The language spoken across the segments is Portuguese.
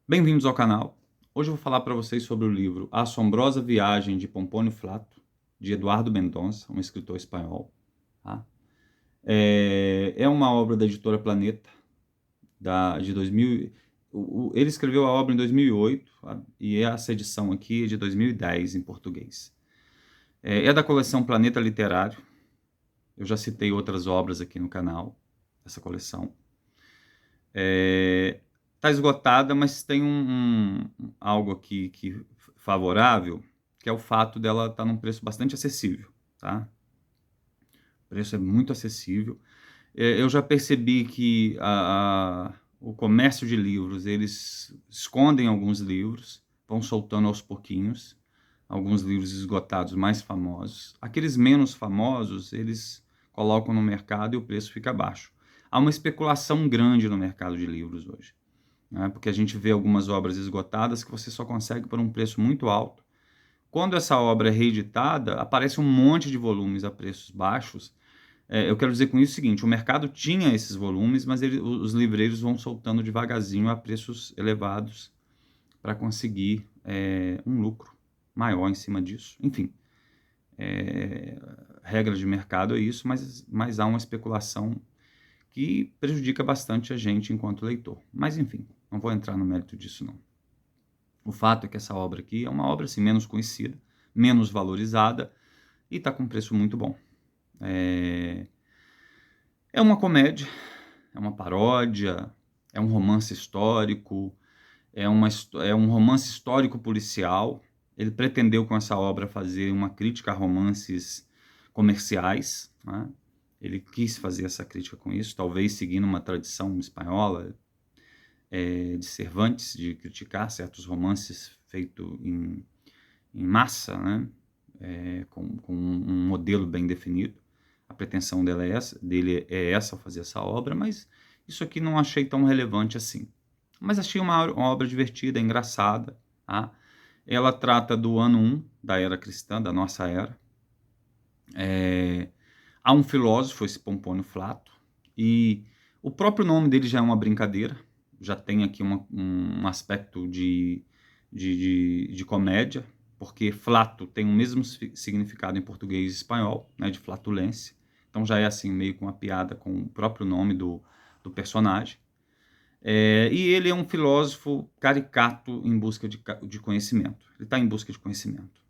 Bem-vindos ao canal. Hoje eu vou falar para vocês sobre o livro A Assombrosa Viagem de Pompônio Flato, de Eduardo Mendonça, um escritor espanhol. Tá? É uma obra da editora Planeta, de 2000. Ele escreveu a obra em 2008, tá? E essa edição aqui é de 2010 em português. É da coleção Planeta Literário. Eu já citei outras obras aqui no canal, essa coleção. Está esgotada, mas tem algo aqui favorável, que é o fato dela estar num preço bastante acessível, tá? O preço é muito acessível. Eu já percebi que o comércio de livros, eles escondem alguns livros, vão soltando aos pouquinhos, alguns livros esgotados mais famosos. Aqueles menos famosos, eles colocam no mercado e o preço fica baixo. Há uma especulação grande no mercado de livros hoje, né? Porque a gente vê algumas obras esgotadas que você só consegue por um preço muito alto. Quando essa obra é reeditada, aparece um monte de volumes a preços baixos. Eu quero dizer com isso o seguinte: o mercado tinha esses volumes, mas os livreiros vão soltando devagarzinho a preços elevados para conseguir um lucro maior em cima disso. Enfim, regra de mercado é isso, mas há uma especulação que prejudica bastante a gente enquanto leitor. Mas enfim, não vou entrar no mérito disso não. O fato é que essa obra aqui é uma obra assim, menos conhecida, menos valorizada e está com um preço muito bom. É uma comédia, é uma paródia, é um romance histórico, é um romance histórico policial. Ele pretendeu com essa obra fazer uma crítica a romances comerciais, né? Ele quis fazer essa crítica com isso, talvez seguindo uma tradição espanhola de Cervantes, de criticar certos romances feitos em massa, né? Com um modelo bem definido. A pretensão dele é essa, fazer essa obra, mas isso aqui não achei tão relevante assim. Mas achei uma obra divertida, engraçada. Tá? Ela trata do ano 1 da era cristã, da nossa era. Há um filósofo, esse Pompônio Flato, e o próprio nome dele já é uma brincadeira, já tem aqui um aspecto de comédia, porque flato tem o mesmo significado em português e espanhol, né, de flatulência. Então já é assim, meio com uma piada com o próprio nome do personagem. E ele é um filósofo caricato em busca de conhecimento. Ele está em busca de conhecimento.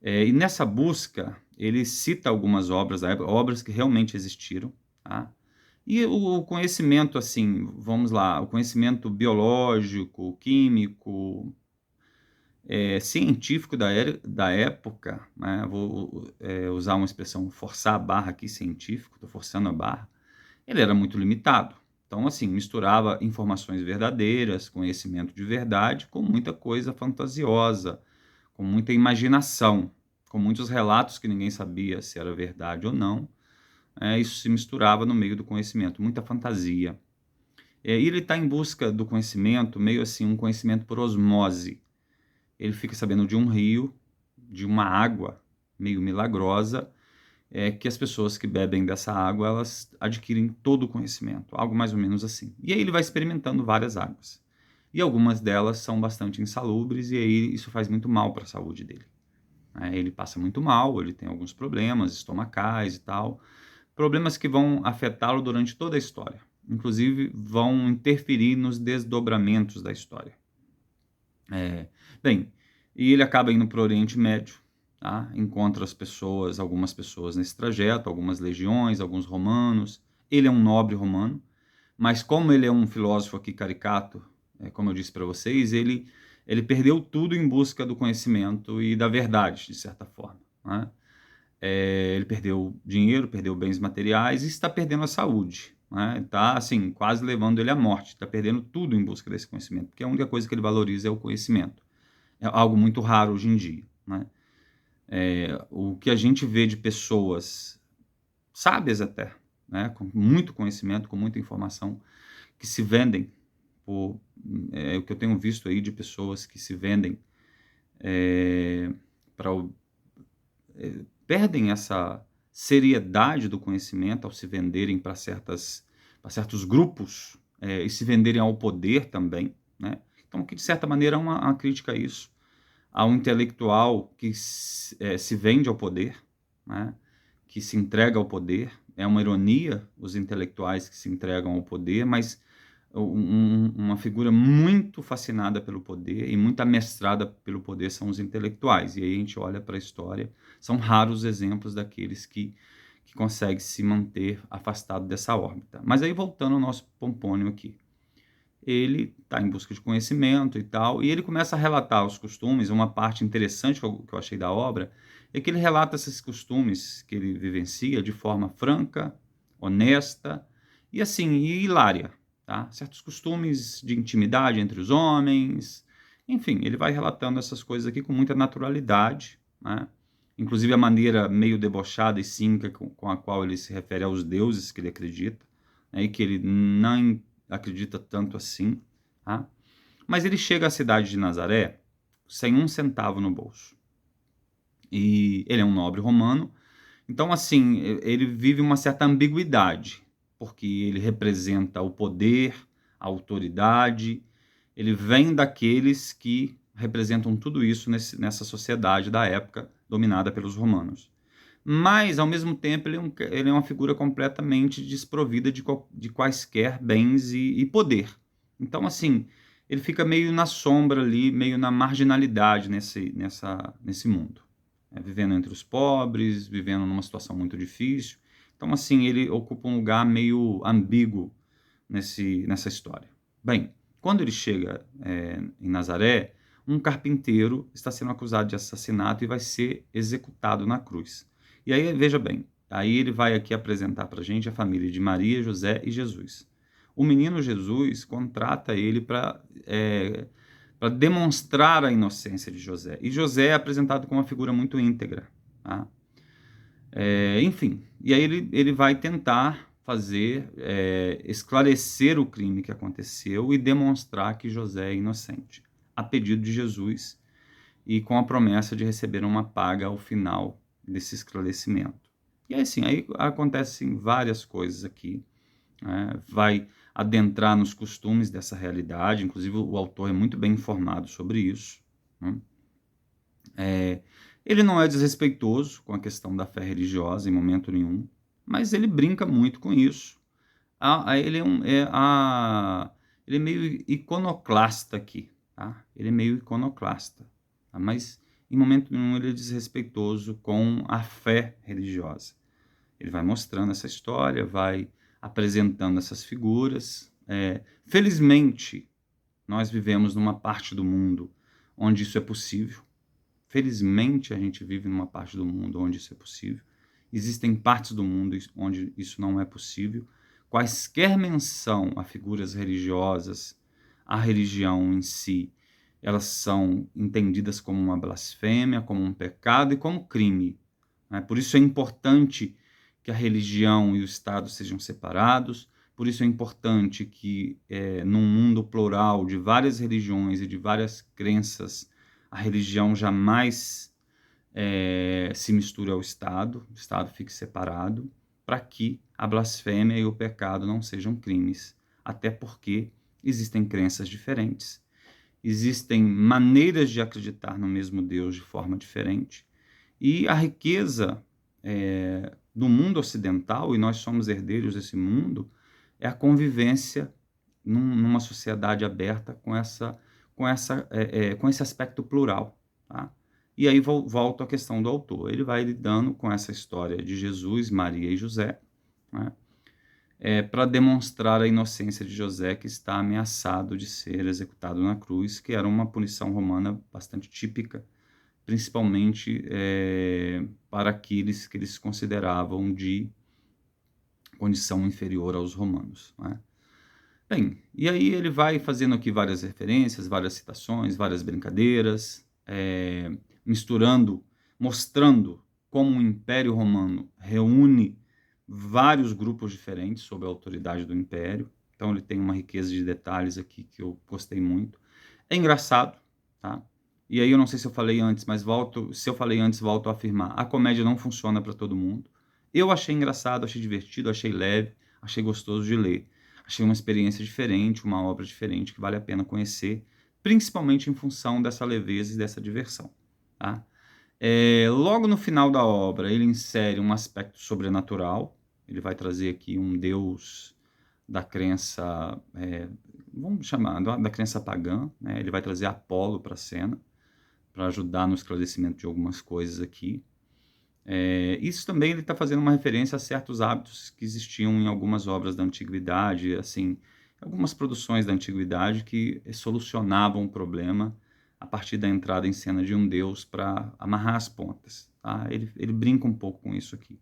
E nessa busca, ele cita algumas obras da época, obras que realmente existiram, tá? E o conhecimento, assim, vamos lá, o conhecimento biológico, químico, científico da época, né? Vou usar uma expressão, forçar a barra aqui, científico, estou forçando a barra, ele era muito limitado. Então, assim, misturava informações verdadeiras, conhecimento de verdade, com muita coisa fantasiosa, com muita imaginação, com muitos relatos que ninguém sabia se era verdade ou não. Isso se misturava no meio do conhecimento, muita fantasia. E ele está em busca do conhecimento, meio assim, um conhecimento por osmose. Ele fica sabendo de um rio, de uma água meio milagrosa, que as pessoas que bebem dessa água, elas adquirem todo o conhecimento, algo mais ou menos assim. E aí ele vai experimentando várias águas. E algumas delas são bastante insalubres, e aí isso faz muito mal para a saúde dele. Ele passa muito mal, ele tem alguns problemas estomacais e tal, problemas que vão afetá-lo durante toda a história. Inclusive, vão interferir nos desdobramentos da história. Bem, e ele acaba indo para o Oriente Médio, tá? Encontra algumas pessoas nesse trajeto, algumas legiões, alguns romanos. Ele é um nobre romano, mas como ele é um filósofo aqui caricato, como eu disse para vocês, ele perdeu tudo em busca do conhecimento e da verdade, de certa forma, né? Ele perdeu dinheiro, perdeu bens materiais e está perdendo a saúde, né? Está, assim, quase levando ele à morte, está perdendo tudo em busca desse conhecimento, porque a única coisa que ele valoriza é o conhecimento. É algo muito raro hoje em dia, né? O que a gente vê de pessoas sábias até, né, com muito conhecimento, com muita informação, que se vendem por... o que eu tenho visto aí de pessoas que se vendem para... perdem essa seriedade do conhecimento ao se venderem para certos grupos e se venderem ao poder também, né? Então, que de certa maneira é uma crítica a isso, a um intelectual que se vende ao poder, né? Que se entrega ao poder. É uma ironia os intelectuais que se entregam ao poder, mas uma figura muito fascinada pelo poder e muito amestrada pelo poder são os intelectuais. E aí a gente olha para a história, são raros exemplos daqueles que conseguem se manter afastado dessa órbita. Mas aí voltando ao nosso Pompônio aqui, ele está em busca de conhecimento e tal, e ele começa a relatar os costumes. Uma parte interessante que eu achei da obra é que ele relata esses costumes que ele vivencia de forma franca, honesta e assim, e hilária, tá? Certos costumes de intimidade entre os homens, enfim, ele vai relatando essas coisas aqui com muita naturalidade, né? Inclusive a maneira meio debochada e cínica com a qual ele se refere aos deuses que ele acredita, né? E que ele não acredita tanto assim, tá? Mas ele chega à cidade de Nazaré sem um centavo no bolso. E ele é um nobre romano, então assim, ele vive uma certa ambiguidade, porque ele representa o poder, a autoridade, ele vem daqueles que representam tudo isso nessa sociedade da época dominada pelos romanos. Mas, ao mesmo tempo, ele é uma figura completamente desprovida de quaisquer bens e poder. Então, assim, ele fica meio na sombra ali, meio na marginalidade nesse mundo. Vivendo entre os pobres, vivendo numa situação muito difícil. Então, assim, ele ocupa um lugar meio ambíguo nessa história. Bem, quando ele chega em Nazaré, um carpinteiro está sendo acusado de assassinato e vai ser executado na cruz. E aí, veja bem, aí ele vai aqui apresentar para a gente a família de Maria, José e Jesus. O menino Jesus contrata ele para demonstrar a inocência de José. E José é apresentado como uma figura muito íntegra. Tá? Enfim, e aí ele vai tentar esclarecer o crime que aconteceu e demonstrar que José é inocente, a pedido de Jesus e com a promessa de receber uma paga ao final desse esclarecimento. E aí acontecem várias coisas aqui, né? Vai adentrar nos costumes dessa realidade, inclusive o autor é muito bem informado sobre isso, né? Ele não é desrespeitoso com a questão da fé religiosa em momento nenhum, mas ele brinca muito com isso. Ele é meio iconoclasta aqui, tá? Ele é meio iconoclasta, tá? Mas em momento nenhum ele é desrespeitoso com a fé religiosa. Ele vai mostrando essa história, vai apresentando essas figuras. Felizmente, nós vivemos numa parte do mundo onde isso é possível. Felizmente, a gente vive numa parte do mundo onde isso é possível. Existem partes do mundo onde isso não é possível. Quaisquer menção a figuras religiosas, a religião em si, elas são entendidas como uma blasfêmia, como um pecado e como crime, né? Por isso é importante que a religião e o Estado sejam separados. Por isso é importante que, num mundo plural de várias religiões e de várias crenças, a religião jamais se misture ao Estado, o Estado fique separado, para que a blasfêmia e o pecado não sejam crimes. Até porque existem crenças diferentes, existem maneiras de acreditar no mesmo Deus de forma diferente, e a riqueza do mundo ocidental, e nós somos herdeiros desse mundo, é a convivência numa sociedade aberta com esse aspecto plural. Tá? E aí volto à questão do autor. Ele vai lidando com essa história de Jesus, Maria e José, né? Para demonstrar a inocência de José, que está ameaçado de ser executado na cruz, que era uma punição romana bastante típica, principalmente para aqueles que eles consideravam de condição inferior aos romanos, né? Bem, e aí ele vai fazendo aqui várias referências, várias citações, várias brincadeiras, mostrando como o Império Romano reúne vários grupos diferentes sob a autoridade do Império. Então ele tem uma riqueza de detalhes aqui que eu gostei muito. É engraçado, tá? E aí eu não sei se eu falei antes, mas se eu falei antes, volto a afirmar. A comédia não funciona para todo mundo. Eu achei engraçado, achei divertido, achei leve, achei gostoso de ler. Achei uma experiência diferente, uma obra diferente que vale a pena conhecer. principalmente em função dessa leveza e dessa diversão. Tá? Logo no final da obra, ele insere um aspecto sobrenatural. Ele vai trazer aqui um Deus da crença, vamos chamar, da crença pagã, né? Ele vai trazer Apolo para a cena, para ajudar no esclarecimento de algumas coisas aqui. Isso também ele está fazendo uma referência a certos hábitos que existiam em algumas obras da antiguidade, assim, algumas produções da antiguidade que solucionavam o problema a partir da entrada em cena de um deus para amarrar as pontas. Tá? Ele brinca um pouco com isso aqui.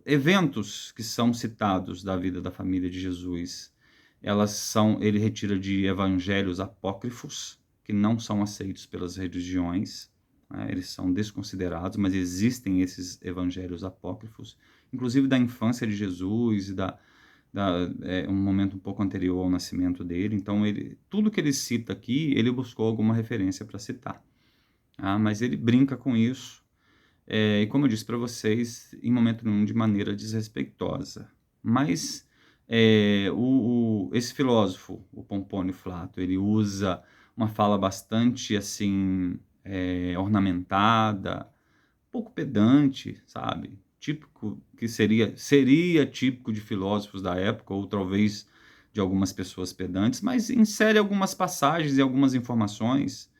Eventos que são citados da vida da família de Jesus, ele retira de evangelhos apócrifos, que não são aceitos pelas religiões, né? Eles são desconsiderados, mas existem esses evangelhos apócrifos, inclusive da infância de Jesus e um momento um pouco anterior ao nascimento dele. Então, tudo que ele cita aqui, ele buscou alguma referência para citar. Mas ele brinca com isso, e como eu disse para vocês, em momento nenhum de maneira desrespeitosa. Mas esse filósofo, o Pompônio Flato, ele usa uma fala bastante assim ornamentada, um pouco pedante, sabe? Típico, que seria típico de filósofos da época, ou talvez de algumas pessoas pedantes, mas insere algumas passagens e algumas informações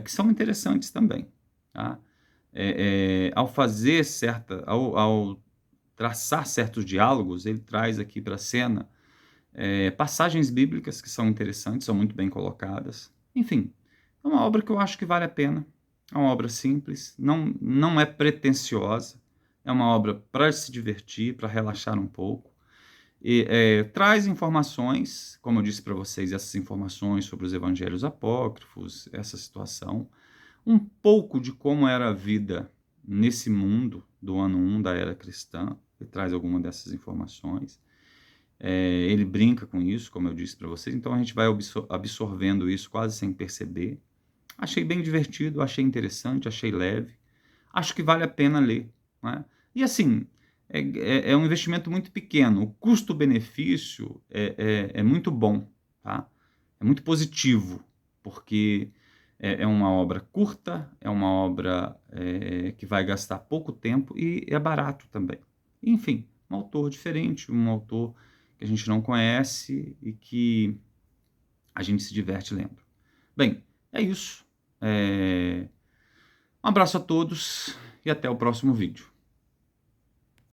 que são interessantes também. Tá? Ao traçar certos diálogos, ele traz aqui para a cena passagens bíblicas que são interessantes, são muito bem colocadas. Enfim, é uma obra que eu acho que vale a pena. É uma obra simples, não é pretensiosa, é uma obra para se divertir, para relaxar um pouco. E traz informações, como eu disse para vocês, essas informações sobre os evangelhos apócrifos, essa situação, um pouco de como era a vida nesse mundo do ano 1 da era cristã. Ele traz alguma dessas informações. Ele brinca com isso, como eu disse para vocês, então a gente vai absorvendo isso quase sem perceber. Achei bem divertido, achei interessante, achei leve. Acho que vale a pena ler. Né? E assim, é um investimento muito pequeno. O custo-benefício é muito bom. Tá? É muito positivo, porque é uma obra curta, é uma obra que vai gastar pouco tempo e é barato também. Enfim, um autor diferente, um autor que a gente não conhece e que a gente se diverte lendo. Bem, é isso. Um abraço a todos e até o próximo vídeo.